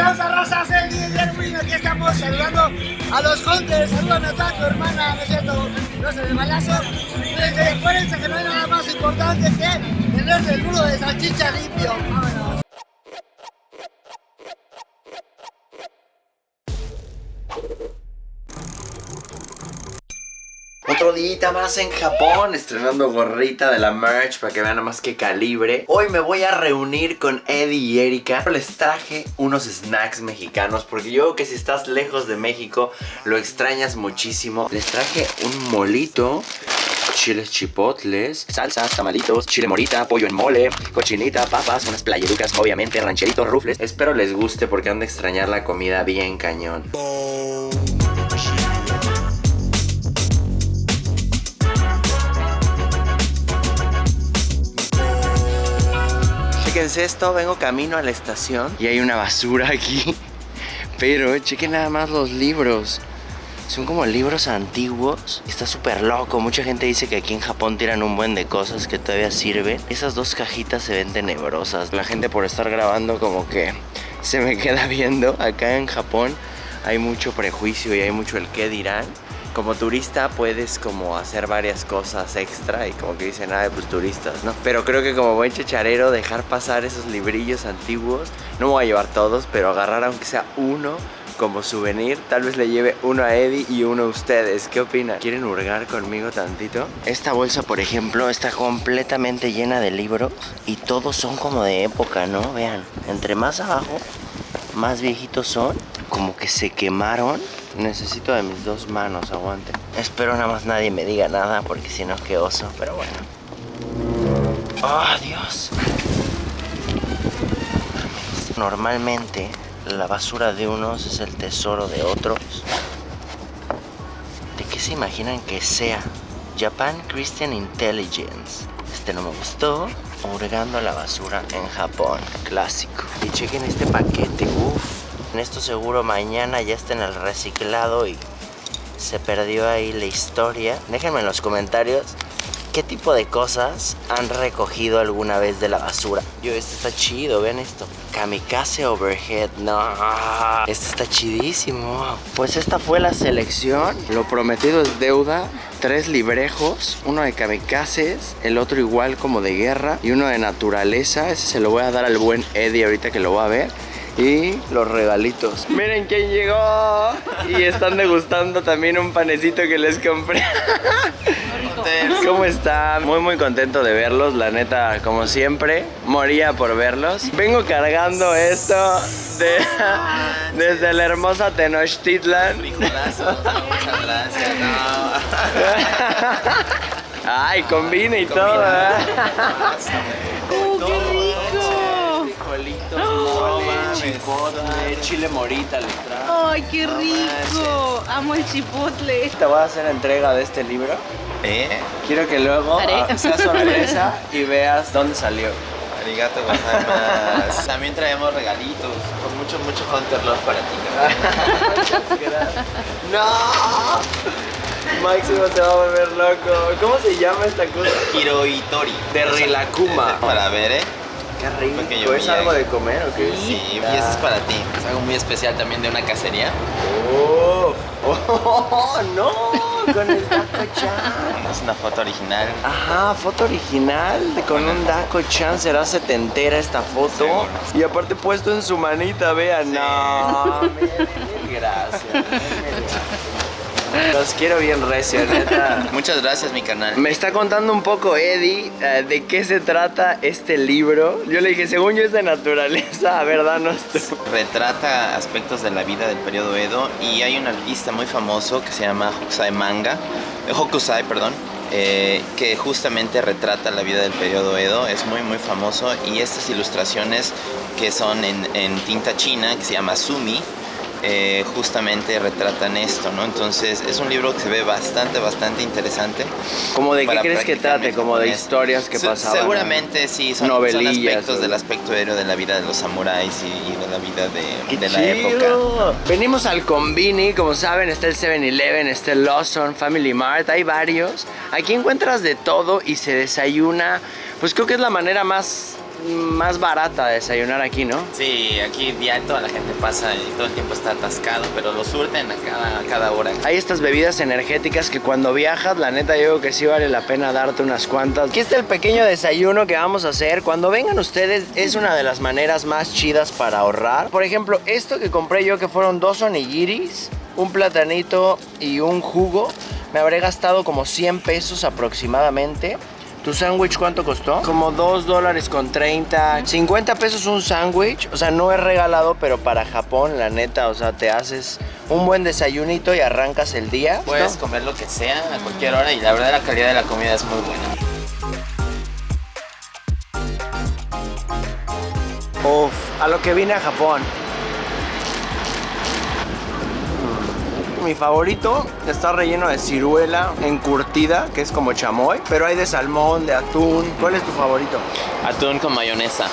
pasa, raza? Soy Guillermo, aquí estamos saludando a los Hunters. Saludan a tu hermana, no es cierto, no se desmayazo. Acuérdense que no hay nada más importante que tener el muro de salchicha limpio. Vámonos. Otro día más en Japón, estrenando gorrita de la merch para que vean nada más qué calibre. Hoy me voy a reunir con Eddie y Erika. Les traje unos snacks mexicanos porque yo creo que si estás lejos de México lo extrañas muchísimo. Les traje un molito, chiles chipotles, salsas, tamalitos, chile morita, pollo en mole, cochinita, papas, unas playerucas, obviamente, rancheritos, rufles. Espero les guste porque han de extrañar la comida bien cañón. Chequense esto, vengo camino a la estación y hay una basura aquí. Pero chequen nada más los libros. Son como libros antiguos. Está súper loco. Mucha gente dice que aquí en Japón tiran un buen de cosas que todavía sirven. Esas dos cajitas se ven tenebrosas. La gente por estar grabando como que se me queda viendo. Acá en Japón hay mucho prejuicio y hay mucho el qué dirán. Como turista puedes como hacer varias cosas extra y como que dicen, ah, pues turistas, ¿no? Pero creo que como buen chacharero dejar pasar esos librillos antiguos. No me voy a llevar todos, pero agarrar aunque sea uno como souvenir. Tal vez le lleve uno a Eddie y uno a ustedes. ¿Qué opinan? ¿Quieren hurgar conmigo tantito? Esta bolsa, por ejemplo, está completamente llena de libros y todos son como de época, ¿no? Vean, entre más abajo, más viejitos son. Como que se quemaron. Necesito de mis dos manos, aguante. Espero nada más nadie me diga nada porque si no, qué oso, pero bueno. ¡Oh, Dios! Normalmente la basura de unos es el tesoro de otros. ¿De qué se imaginan que sea? Japan Christian Intelligence. Este no me gustó. Hurgando la basura en Japón. Clásico. Y chequen este paquete. Uff. En esto seguro mañana ya está en el reciclado y se perdió ahí la historia. Déjenme en los comentarios qué tipo de cosas han recogido alguna vez de la basura. Este está chido, vean esto. Kamikaze Overhead, no, este está chidísimo. Pues esta fue la selección. Lo prometido es deuda. 3 librejos, uno de kamikazes, el otro igual como de guerra y uno de naturaleza. Ese se lo voy a dar al buen Eddie ahorita que lo va a ver. Y los regalitos. Miren quién llegó. Y están degustando también un panecito que les compré. ¿Cómo están? Muy contento de verlos. La neta, como siempre, moría por verlos. Vengo cargando esto desde la hermosa Tenochtitlan. Muchas gracias. Ay, combina y todo, ¿eh? ¡Qué rico! Chipotle, chile morita les trajo. ¡Ay, qué rico! Amo el chipotle. Te voy a hacer entrega de este libro. Quiero que luego sea sorpresa y veas dónde salió. Arigato gozaimasu. También traemos regalitos con mucho Hunter Love para ti. ¡No! Máximo te va a volver loco. ¿Cómo se llama esta cosa? Hiroitori. De Rilakuma. Para ver, Qué rico. Pequeño ¿Es algo de comer o qué? Sí, y ese es para ti. Es algo muy especial también de una cacería. ¡Oh! ¡Oh, no! Con el Dako-chan. Es una foto original. Ajá, foto original con un Dako-chan. Será setentera esta foto. Seguro. Y aparte puesto en su manita, vean. Sí. No, mil gracias. Los quiero bien recio, neta. Muchas gracias, mi canal. Me está contando un poco Eddie de qué se trata este libro. Yo le dije, según yo es de naturaleza. A ver, danos tú. Retrata aspectos de la vida del periodo Edo y hay un artista muy famoso que se llama Hokusai, perdón, que justamente retrata la vida del periodo Edo. Es muy famoso y estas ilustraciones que son en tinta china, que se llama Sumi, justamente retratan esto, ¿no? Entonces es un libro que se ve bastante interesante. ¿Cómo de qué para crees que trate? ¿Como de historias que pasaban? Seguramente sí, son aspectos del aspecto aéreo de la vida de los samuráis y de la vida de la época. Venimos al Konbini, como saben, está el 7-Eleven, está el Lawson, Family Mart, hay varios. Aquí encuentras de todo y se desayuna, pues creo que es la manera más más barata desayunar aquí, ¿no? Sí, aquí ya toda la gente pasa y todo el tiempo está atascado, pero lo surten a cada hora. Hay estas bebidas energéticas que cuando viajas, la neta yo creo que sí vale la pena darte unas cuantas. Aquí está el pequeño desayuno que vamos a hacer. Cuando vengan ustedes es una de las maneras más chidas para ahorrar. Por ejemplo, esto que compré yo, que fueron 2 onigiris, un platanito y un jugo, me habré gastado como 100 pesos aproximadamente. ¿Tu sándwich cuánto costó? Como $2.30. 50 pesos un sándwich. O sea, no es regalado, pero para Japón, la neta, o sea, te haces un buen desayunito y arrancas el día. Puedes comer lo que sea a cualquier hora y la verdad la calidad de la comida es muy buena. Uf, a lo que vine a Japón. Mi favorito está relleno de ciruela encurtida, que es como chamoy, pero hay de salmón, de atún. ¿Cuál es tu favorito? Atún con mayonesa.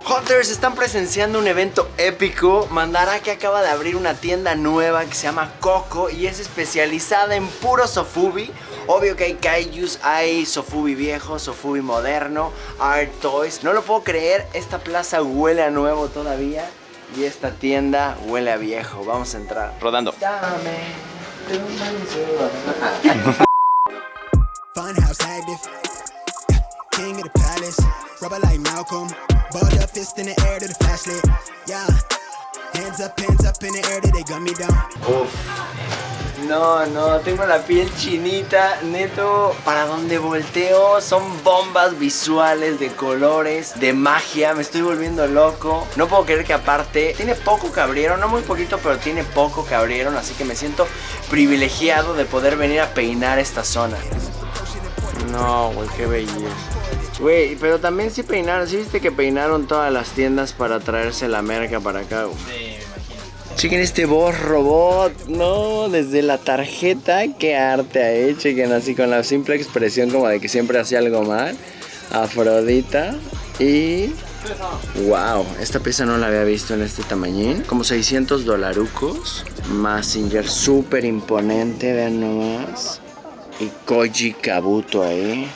Hunters están presenciando un evento épico. Mandarake acaba de abrir una tienda nueva que se llama Coco y es especializada en puro sofubi. Obvio que hay kaijus, hay sofubi viejo, sofubi moderno, art toys. No lo puedo creer, esta plaza huele a nuevo todavía y esta tienda huele a viejo. Vamos a entrar. Rodando. Dame Funhouse active, king of the palace, rubber like Malcolm, balled up fist in the air to the flashlight, yeah, hands up in the air till they gun me down. Uf. No, tengo la piel chinita, neto, para donde volteo son bombas visuales de colores, de magia, me estoy volviendo loco. No puedo creer que aparte, tiene poco que abrieron, no muy poquito, pero tiene poco que abrieron, así que me siento privilegiado de poder venir a peinar esta zona. No, güey, qué belleza. Güey, pero también sí peinaron, ¿sí viste que peinaron todas las tiendas para traerse la merca para acá, güey? Sí, me imagino. Chequen este boss robot, no, desde la tarjeta, qué arte hay, chequen así con la simple expresión como de que siempre hacía algo mal. Afrodita y... wow, esta pieza no la había visto en este tamañín, como $600. Mazinger súper imponente, vean nomás. Y Koji Kabuto ahí.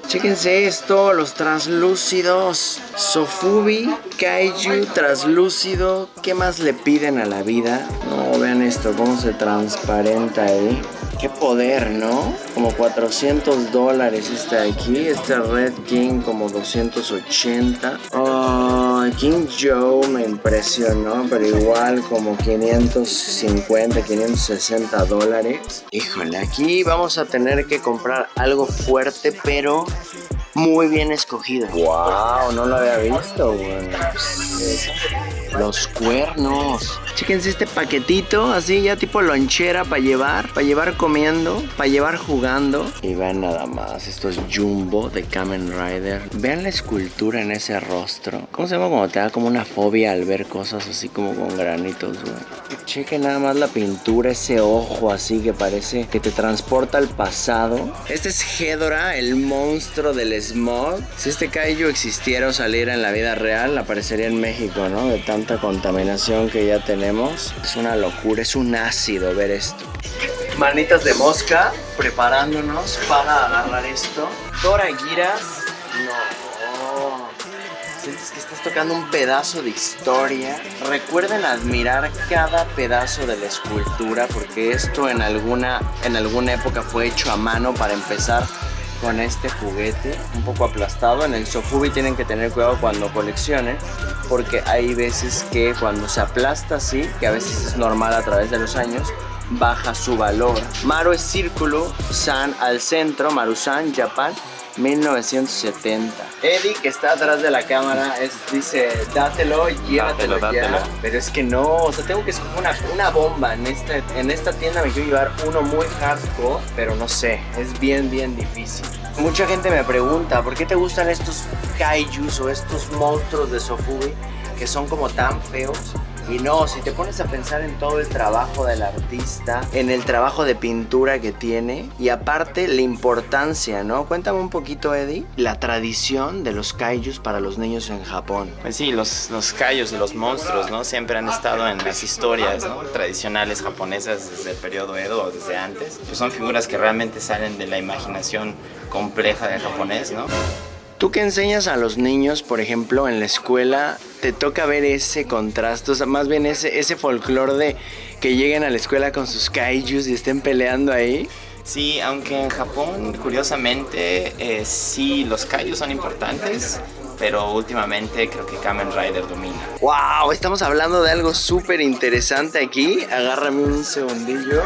Chéquense esto, los translúcidos. Sofubi, Kaiju, translúcido. ¿Qué más le piden a la vida? No, vean esto, cómo se transparenta ahí. Qué poder, ¿no? Como $400 este de aquí. Este Red King como 280. Oh, King Joe me impresionó, pero igual como 550, $560. Híjole, aquí vamos a tener que comprar algo fuerte, pero muy bien escogido. Wow, no lo había visto, güey. Los cuernos. Chéquense este paquetito, así ya tipo lonchera para llevar comiendo, para llevar jugando. Y vean nada más, esto es Jumbo de Kamen Rider. Vean la escultura en ese rostro. ¿Cómo se llama cuando te da como una fobia al ver cosas así como con granitos, güey? Chequen nada más la pintura, ese ojo así que parece que te transporta al pasado. Este es Hedora, el monstruo del smog. Si este kaiju existiera o saliera en la vida real, aparecería en México, ¿no? De tanta contaminación que ya tenemos. Es una locura, es un ácido ver esto. Manitas de mosca, preparándonos para agarrar esto. Toragiras. No. Sientes que estás tocando un pedazo de historia. Recuerden admirar cada pedazo de la escultura, porque esto en alguna época fue hecho a mano para empezar con este juguete un poco aplastado. En el Sofubi tienen que tener cuidado cuando coleccionen, porque hay veces que cuando se aplasta así, que a veces es normal a través de los años, baja su valor. Maru es círculo, San al centro, Maru-san, Japón, 1970. Eddie, que está atrás de la cámara, dice, dátelo, llévatelo ya. Pero es que no, o sea, tengo que escoger una bomba. En esta tienda me quiero llevar uno muy hardcore, pero no sé, es bien difícil. Mucha gente me pregunta, ¿por qué te gustan estos kaijus o estos monstruos de Sofubi que son como tan feos? Y no, si te pones a pensar en todo el trabajo del artista, en el trabajo de pintura que tiene y aparte la importancia, ¿no? Cuéntame un poquito, Eddie, la tradición de los kaijus para los niños en Japón. Pues sí, los kaijus y los monstruos, ¿no? Siempre han estado en las historias, ¿no? Tradicionales japonesas desde el periodo Edo o desde antes. Pues son figuras que realmente salen de la imaginación compleja del japonés, ¿no? ¿Tú qué enseñas a los niños, por ejemplo, en la escuela? ¿Te toca ver ese contraste? O sea, más bien ese folclore de que lleguen a la escuela con sus kaijus y estén peleando ahí. Sí, aunque en Japón, curiosamente, sí, los kaijus son importantes, pero últimamente creo que Kamen Rider domina. ¡Wow! Estamos hablando de algo súper interesante aquí. Agárrame un segundillo.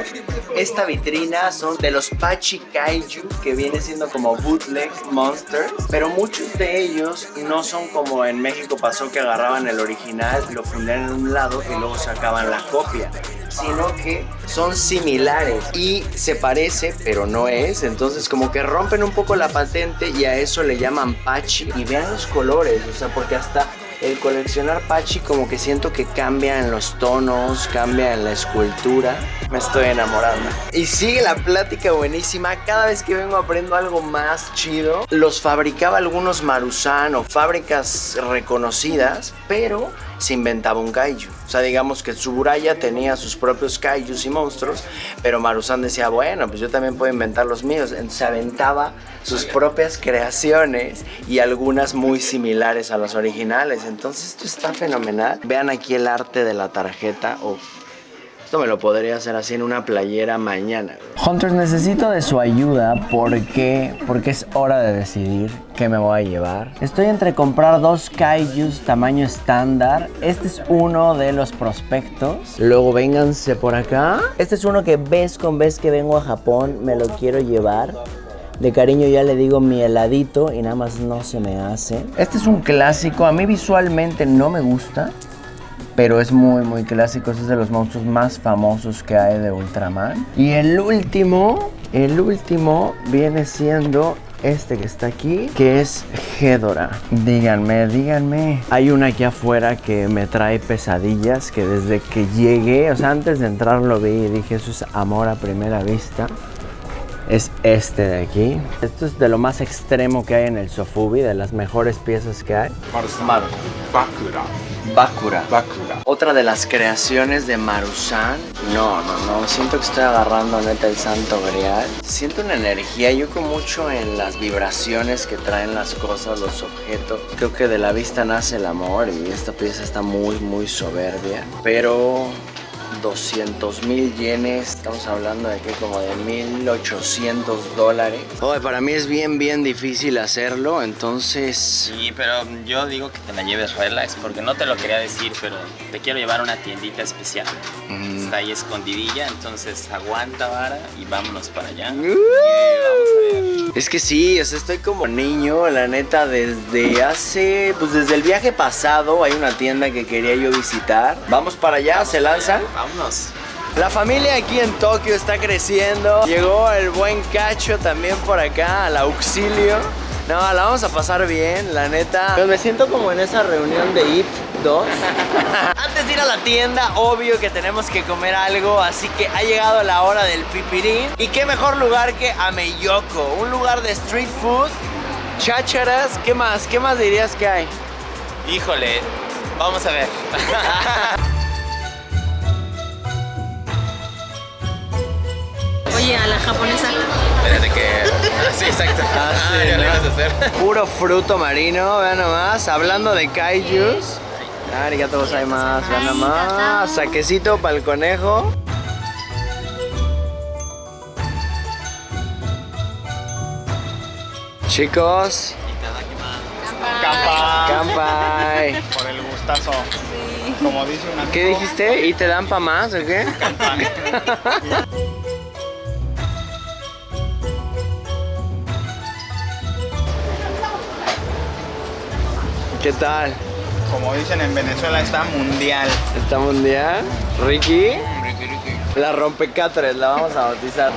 Esta vitrina son de los Pachi Kaiju, que viene siendo como bootleg monsters, pero muchos de ellos no son como en México pasó, que agarraban el original, lo fundían en un lado y luego sacaban la copia, sino que son similares y se parece, pero no es. Entonces como que rompen un poco la patente y a eso le llaman Pachi. Y vean los colores, o sea, porque hasta el coleccionar Pachi como que siento que cambia en los tonos, cambia en la escultura. Me estoy enamorando. Y sigue la plática buenísima. Cada vez que vengo aprendo algo más chido. Los fabricaba algunos Marusan o fábricas reconocidas, pero se inventaba un kaiju. O sea, digamos que Tsuburaya tenía sus propios kaijus y monstruos, pero Marusan decía, bueno, pues yo también puedo inventar los míos. Entonces se aventaba sus propias creaciones y algunas muy similares a las originales. Entonces esto está fenomenal. Vean aquí el arte de la tarjeta. Uf. Esto me lo podría hacer así en una playera mañana. Hunters, necesito de su ayuda porque es hora de decidir qué me voy a llevar. Estoy entre comprar 2 kaijus tamaño estándar. Este es uno de los prospectos. Luego vénganse por acá. Este es uno que vez con vez que vengo a Japón me lo quiero llevar. De cariño ya le digo mi heladito y nada más no se me hace. Este es un clásico. A mí visualmente no me gusta, pero es muy clásico. Es de los monstruos más famosos que hay de Ultraman. Y el último viene siendo este que está aquí, que es Ghidorah. Díganme. Hay una aquí afuera que me trae pesadillas, que desde que llegué, o sea, antes de entrar lo vi y dije, eso es amor a primera vista. Es este de aquí. Esto es de lo más extremo que hay en el Sofubi, de las mejores piezas que hay. Bakura. Otra de las creaciones de Marusan. No, siento que estoy agarrando neta el santo grial. Siento una energía, yo creo mucho en las vibraciones que traen las cosas, los objetos. Creo que de la vista nace el amor y esta pieza está muy soberbia. Pero 200,000 yenes, estamos hablando de que como de $1,800. Oye, para mí es bien difícil hacerlo, entonces... Sí, pero yo digo que te la lleves relax, porque no te lo quería decir, pero te quiero llevar a una tiendita especial. Está ahí escondidilla, entonces aguanta vara y vámonos para allá. Y vamos a ver. Es que sí, o sea, estoy como niño, la neta, desde el viaje pasado hay una tienda que quería yo visitar. Vamos para allá, ¿se lanzan? Vámonos. La familia aquí en Tokio está creciendo. Llegó el buen Cacho también por acá, al auxilio. No, la vamos a pasar bien, la neta. Pero me siento como en esa reunión de IT 2. Antes de ir a la tienda, obvio que tenemos que comer algo, así que ha llegado la hora del pipirín. Y qué mejor lugar que Ameyoko, un lugar de street food, chácharas. ¿Qué más dirías que hay? Híjole, vamos a ver. Oye, a la japonesa. Desde que... sí, exacto. Sí, ya ¿no? lo ibas a hacer. Puro fruto marino, vean nomás. Hablando de kaijus. Arigato gozaimasu, vean nomás. Saquecito para el conejo. Chicos. Kanpai. Por el gustazo. Como dice una. ¿Qué dijiste? ¿Y te dan pa' más o qué? ¿Qué tal? Como dicen en Venezuela, está mundial. ¿Está mundial? ¿Ricky? La rompecatres, la vamos a bautizar.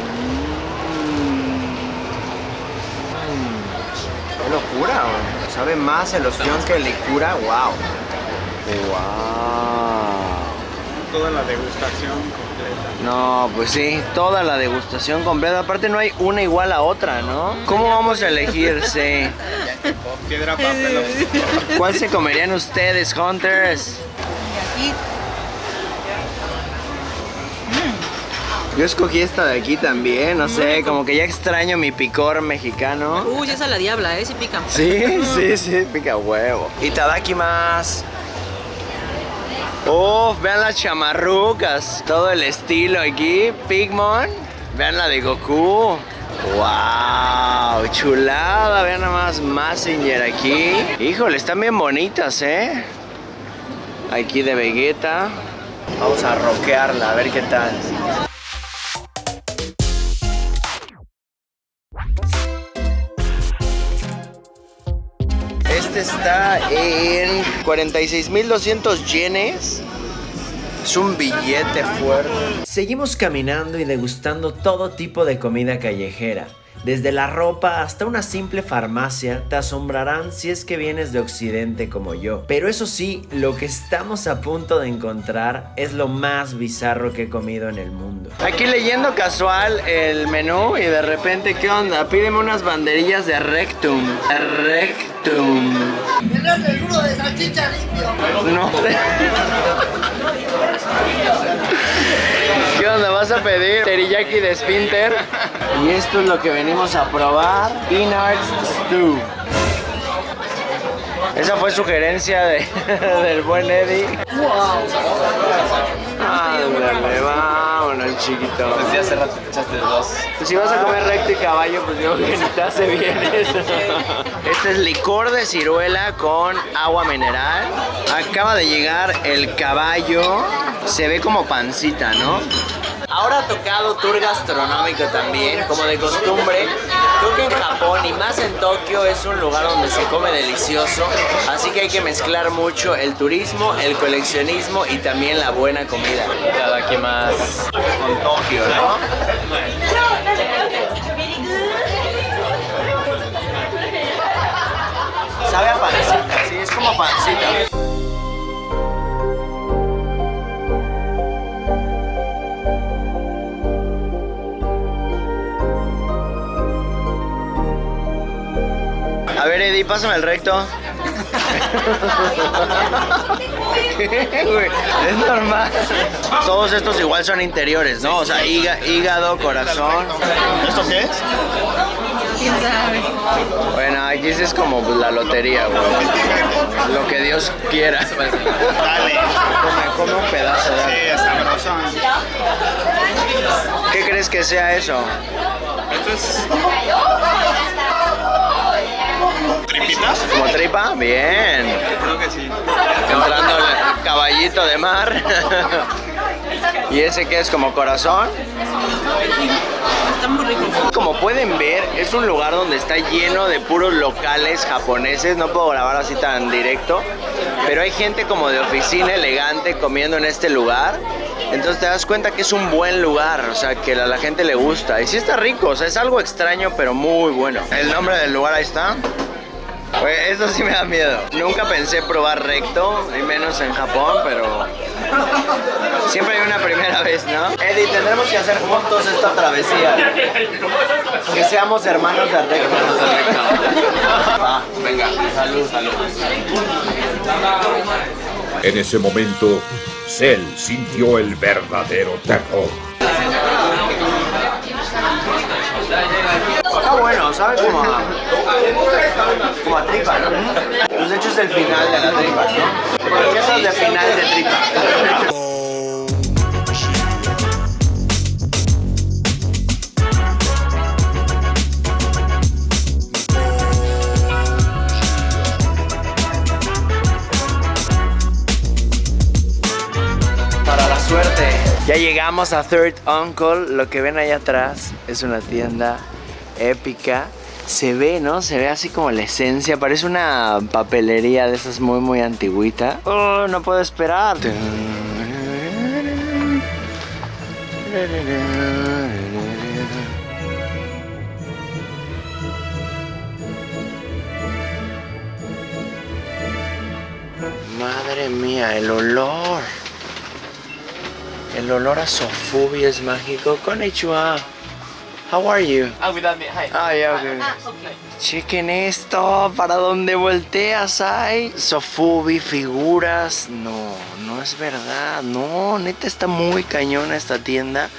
¡Qué locura, güey! ¿Sabe más el ostión que el licura? ¡Wow! ¡Wow! toda la degustación completa. No, pues sí, toda la degustación completa. Aparte no hay una igual a otra, ¿no? ¿Cómo vamos a elegir? Sí. Piedra, papel o tijera. ¿Cuál se comerían ustedes, Hunters? Aquí. Yo escogí esta de aquí también, no sé, como que ya extraño mi picor mexicano. Uy, esa es la diabla, sí pica. Sí, pica huevo. Itadakimasu. Uf, vean las chamarrucas, todo el estilo aquí. Pigmon, vean la de Goku. Wow, chulada, vean nada más Mazinger aquí. Híjole, están bien bonitas, ¿eh? Aquí de Vegeta. Vamos a rockearla, a ver qué tal. Este está en 46.200 yenes. Es un billete fuerte. Seguimos caminando y degustando todo tipo de comida callejera. Desde la ropa hasta una simple farmacia te asombrarán si es que vienes de Occidente como yo. Pero eso sí, lo que estamos a punto de encontrar es lo más bizarro que he comido en el mundo. Aquí leyendo casual el menú y de repente, ¿qué onda? Pídeme unas banderillas de rectum. Rectum. Tener el nudo de salchicha limpio. No. ¿Qué onda? ¿Vas a pedir teriyaki de esfínter? Y esto es lo que venimos a probar. Peanuts Stew. Esa fue sugerencia del buen Eddie. Ándale, vámonos, chiquito. Desde hace rato te echaste dos. Pues si vas a comer recto y caballo, pues yo que ni te hace bien eso. Este es licor de ciruela con agua mineral. Acaba de llegar el caballo. Se ve como pancita, ¿no? Ahora ha tocado tour gastronómico también, como de costumbre. Creo que en Japón y más en Tokio es un lugar donde se come delicioso. Así que hay que mezclar mucho el turismo, el coleccionismo y también la buena comida. Itadakimasu. Con Tokio, ¿no? Sabe a pancita, sí, es como pancita. A ver, Eddie, pásame el recto. ¿Qué, güey? Es normal. Todos estos igual son interiores, ¿no? O sea, hígado, corazón. ¿Esto qué es? ¿Quién sabe? Bueno, aquí sí es como pues, la lotería, güey. Lo que Dios quiera. Dale. Come un pedazo, Sí, dale. es sabrosón. ¿Qué crees que sea eso? Esto es... ¿Tripitas? ¿Como tripa? Bien. Creo que sí. Entrando el caballito de mar. ¿Y ese qué es? ¿Como corazón? Está muy rico. Como pueden ver, es un lugar donde está lleno de puros locales japoneses. No puedo grabar así tan directo, pero hay gente como de oficina elegante comiendo en este lugar. Entonces te das cuenta que es un buen lugar, o sea, que a la gente le gusta. Y sí está rico, o sea, es algo extraño, pero muy bueno. El nombre del lugar ahí está. Oye, eso sí me da miedo. Nunca pensé probar recto, y menos en Japón, pero siempre hay una primera vez, ¿no? Eddie, tendremos que hacer juntos esta travesía. Que seamos hermanos de recto. Va, venga, salud, salud. En ese momento, Cell sintió el verdadero terror. Está bueno, sabe como a tripa, ¿no? Pues de hecho es el final de la tripa, ¿no? ¿Por qué sos de final de tripa? Para la suerte. Ya llegamos a Third Uncle. Lo que ven allá atrás es una tienda épica. Se ve, ¿no? Se ve así como la esencia. Parece una papelería de esas muy, muy antigüita. Oh, no puedo esperar. Madre mía, el olor. El olor a Sofubi es mágico. Konnichiwa. How are you? Ah, ya, okay. Chequen esto, para donde volteas hay Sofubi, figuras. No, no es verdad. No, neta está muy cañona esta tienda.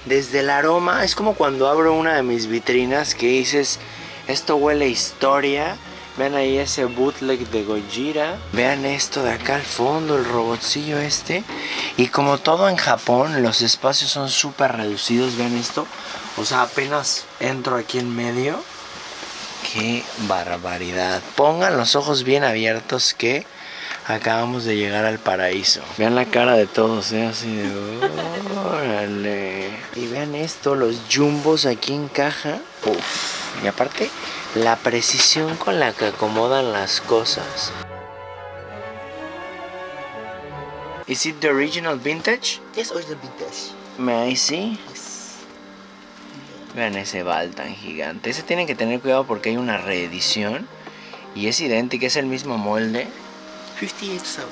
Desde el aroma, es como cuando abro una de mis vitrinas que dices, esto huele a historia. Vean ahí ese bootleg de Gojira. Vean esto de acá al fondo, el robotcillo este. Y como todo en Japón, los espacios son súper reducidos. Vean esto. O sea, apenas entro aquí en medio. ¡Qué barbaridad! Pongan los ojos bien abiertos que acabamos de llegar al paraíso. Vean la cara de todos, así de... ¡Órale! Y vean esto, los jumbos aquí en caja. Uf. Y aparte, la precisión con la que acomodan las cosas. Is it the original vintage? Yes, original vintage. May I see? Vean ese bal tan gigante. Ese tienen que tener cuidado porque hay una reedición. Y es idéntica, es el mismo molde. 58,000.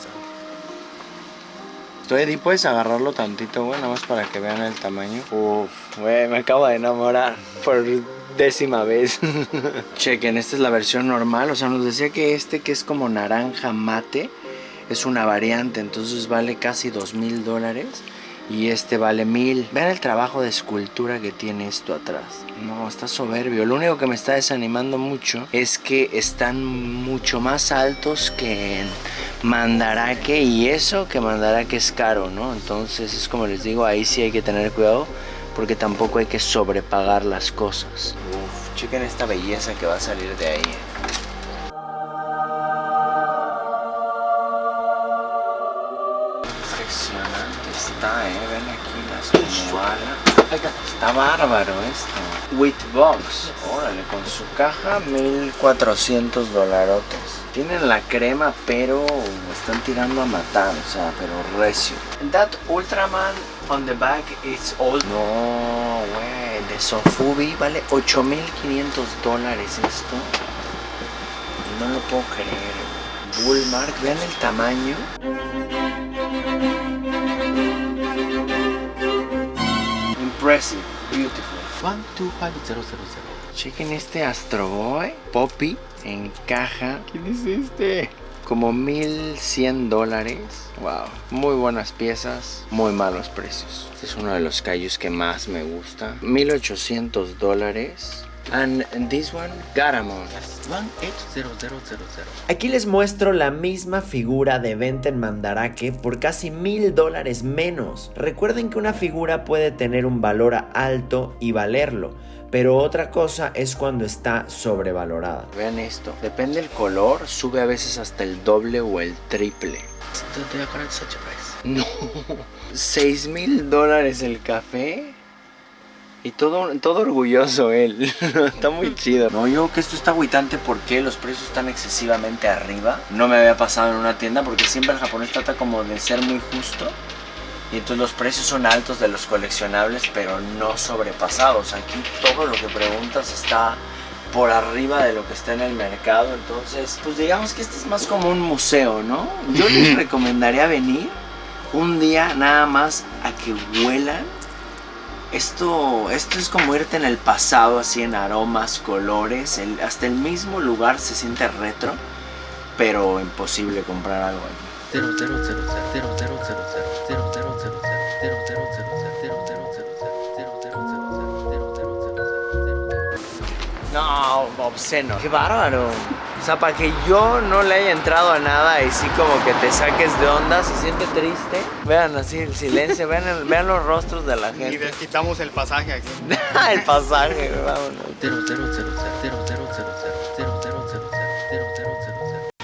Estoy, puedes agarrarlo tantito, güey, nada más para que vean el tamaño. Uf, güey, me acabo de enamorar por 10ª vez. Chequen, esta es la versión normal. O sea, nos decía que este, que es como naranja mate, es una variante, entonces vale casi $2,000. Y este vale 1,000. Vean el trabajo de escultura que tiene esto atrás. No, está soberbio. Lo único que me está desanimando mucho es que están mucho más altos que en Mandarake. Y eso que Mandarake es caro, ¿no? Entonces es como les digo, ahí sí hay que tener cuidado. Porque tampoco hay que sobrepagar las cosas. Uf, chequen esta belleza que va a salir de ahí. Está, ven aquí las koalas. Está bárbaro esto. With box, órale, con su caja $1,400. Tienen la crema, pero están tirando a matar, o sea, pero recio. That Ultraman on the back is old. No, güey, de Sofubi vale $8,500 esto. No lo puedo creer. Bullmark, vean el tamaño. Impressive, beautiful. 125000. Chequen este Astro Boy Poppy en caja. ¿Quién es este? Como $1,100. Wow, muy buenas piezas, muy malos precios. Este es uno de los kaijus que más me gusta. $1,800. And this one, Garamon. 180000. Aquí les muestro la misma figura de venta en Mandarake por casi $1,000 menos. Recuerden que una figura puede tener un valor alto y valerlo, pero otra cosa es cuando está sobrevalorada. Vean esto, depende del color, sube a veces hasta el doble o el triple. No, $6,000 el café. Y todo orgulloso él. Está muy chido. No, yo creo que esto está agüitante porque los precios están excesivamente arriba. No me había pasado en una tienda porque siempre el japonés trata como de ser muy justo. Y entonces los precios son altos de los coleccionables, pero no sobrepasados. Aquí todo lo que preguntas está por arriba de lo que está en el mercado. Entonces, pues digamos que este es más como un museo, ¿no? Yo les recomendaría venir un día nada más a que huelan. Esto es como irte en el pasado, así en aromas, colores. Hasta el mismo lugar se siente retro, pero imposible comprar algo aquí. No, obsceno. Qué bárbaro. O sea, para que yo no le haya entrado a nada y sí como que te saques de onda, se siente triste. Vean así el silencio, vean los rostros de la gente. Y desquitamos el pasaje aquí. El pasaje, vámonos.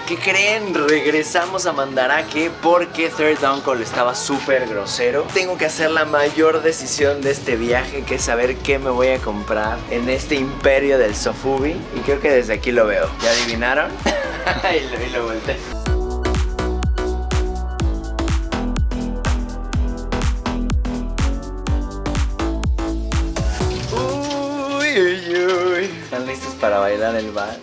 ¿Qué creen? Regresamos a Mandarake porque Third Uncle estaba súper grosero. Tengo que hacer la mayor decisión de este viaje, que es saber qué me voy a comprar en este imperio del Sofubi. Y creo que desde aquí lo veo. ¿Ya adivinaron? y lo volteé. Uy, uy, uy. ¿Están listos para bailar el vals?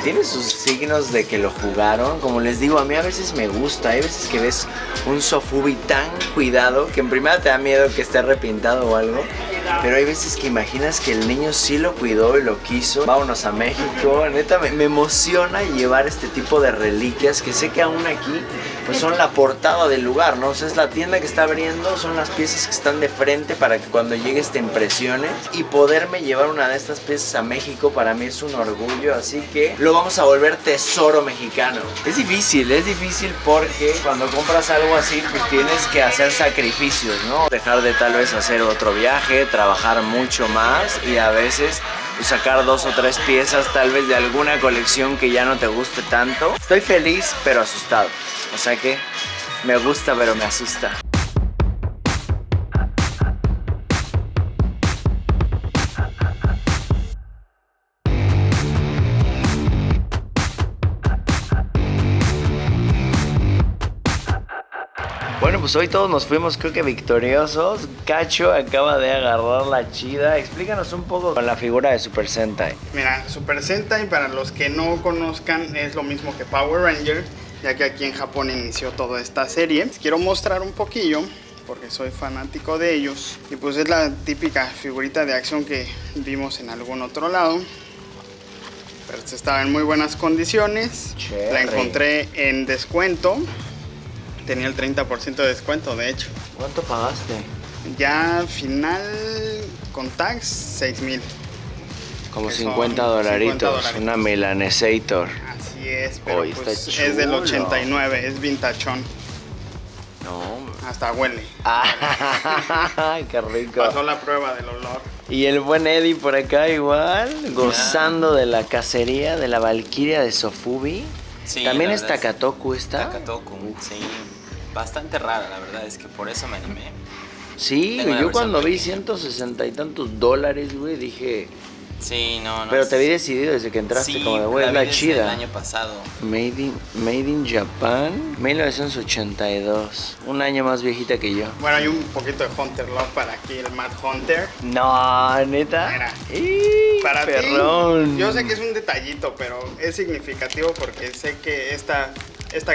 tiene sus signos de que lo jugaron. Como les digo, a mí a veces me gusta. Hay veces que ves un Sofubi tan cuidado que en primera te da miedo que esté repintado o algo. Pero hay veces que imaginas que el niño sí lo cuidó y lo quiso. Vámonos a México. Neta, me emociona llevar este tipo de reliquias que sé que aún aquí pues son la portada del lugar, ¿no? O sea, es la tienda que está abriendo, son las piezas que están de frente para que cuando llegues te impresiones. Y poderme llevar una de estas piezas a México para mí es un orgullo, así que lo vamos a volver tesoro mexicano. Es difícil porque cuando compras algo así pues tienes que hacer sacrificios, ¿no? Dejar de tal vez hacer otro viaje, trabajar mucho más y a veces pues, sacar 2 o 3 piezas tal vez de alguna colección que ya no te guste tanto. Estoy feliz pero asustado, o sea que me gusta pero me asusta. Bueno, pues hoy todos nos fuimos creo que victoriosos. Cacho acaba de agarrar la chida. Explícanos un poco con la figura de Super Sentai. Mira, Super Sentai, para los que no conozcan, es lo mismo que Power Ranger, ya que aquí en Japón inició toda esta serie. Les quiero mostrar un poquillo, porque soy fanático de ellos. Y pues es la típica figurita de acción que vimos en algún otro lado. Pero esta estaba en muy buenas condiciones. Cherry. La encontré en descuento. Tenía el 30% de descuento, de hecho. ¿Cuánto pagaste? Ya al final con tax 6,000. Como Que son $50, $50. una Melanesator. Así es, pero Hoy pues está es del chulo. 89, es vintachón. No. Hasta huele. Ay, qué rico. Pasó la prueba del olor. Y el buen Eddie por acá igual, gozando de la cacería de la Valquiria de Sofubi. Sí, También la es verdad es- Takatoku esta. Takatoku, sí. Bastante rara, la verdad, es que por eso me animé. Sí, Tengo una yo versión cuando vi pequeña. 160 y tantos dólares, güey, dije... Sí, no. Pero te vi decidido desde que entraste, Sí, como de, güey, es la la vi desde chida. el año pasado. Made in Japan, 1982. Un año más viejita que yo. Bueno, hay un poquito de Hunter Love para aquí, el Mad Hunter. No, neta. Mira. ¡Ih, Para perrón! ti, yo sé que es un detallito, pero es significativo porque sé que esta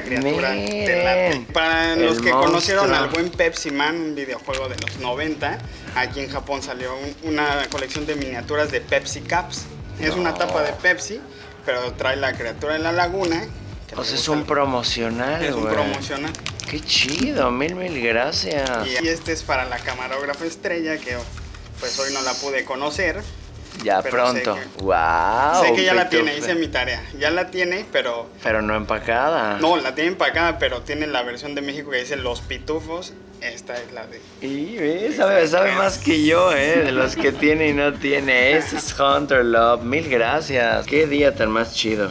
criatura Miren, te late. Para el los que conocieron monstruo. al buen Pepsi Man, un videojuego de los 90, aquí en Japón salió una colección de miniaturas de Pepsi Caps. Es una tapa de Pepsi, pero trae la criatura en la laguna. que O le sea, es gusta un promocional, Es un güey. promocional. Qué chido, mil gracias. Y este es para la camarógrafa estrella, que pues hoy no la pude conocer. Ya pero pronto. sé que- Wow. sé que ya la tiene, Pitufo. hice mi tarea. Ya la tiene, pero... Pero no empacada. No, la tiene empacada, pero tiene la versión de México que dice Los Pitufos. Esta es la de... Y ve, sabe más que yo, de los que tiene y no tiene. Ese es Hunter Love. Mil gracias. Qué día tan más chido.